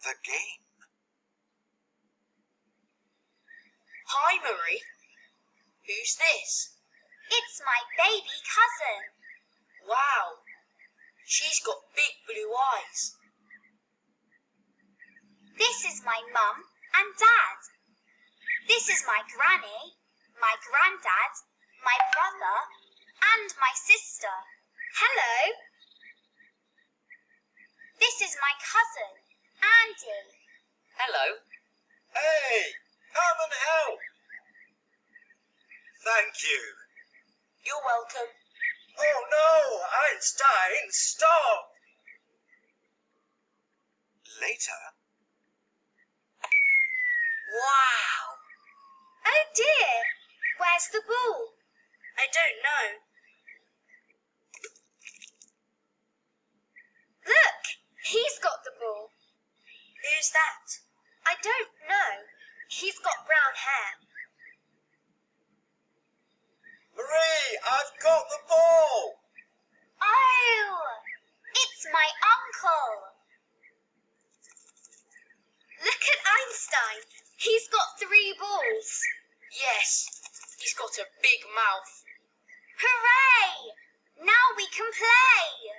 The game. Hi, Marie. Who's this? It's my baby cousin. Wow, she's got big blue eyes. This is my mum and dad. This is my granny, my granddad, my brother, and my sister. Hello. This is my cousin, Andy. Hello. Hey, come and help. Thank you. You're welcome. Oh no, Einstein, stop! Later. Wow. Oh dear, where's the ball? I don't know. Look, he's got the ball. Who's that? I don't know. He's got brown hair. Marie, I've got the ball! Oh, it's my uncle. Look at Einstein. He's got 3 balls. Yes, he's got a big mouth. Hooray! Now we can play.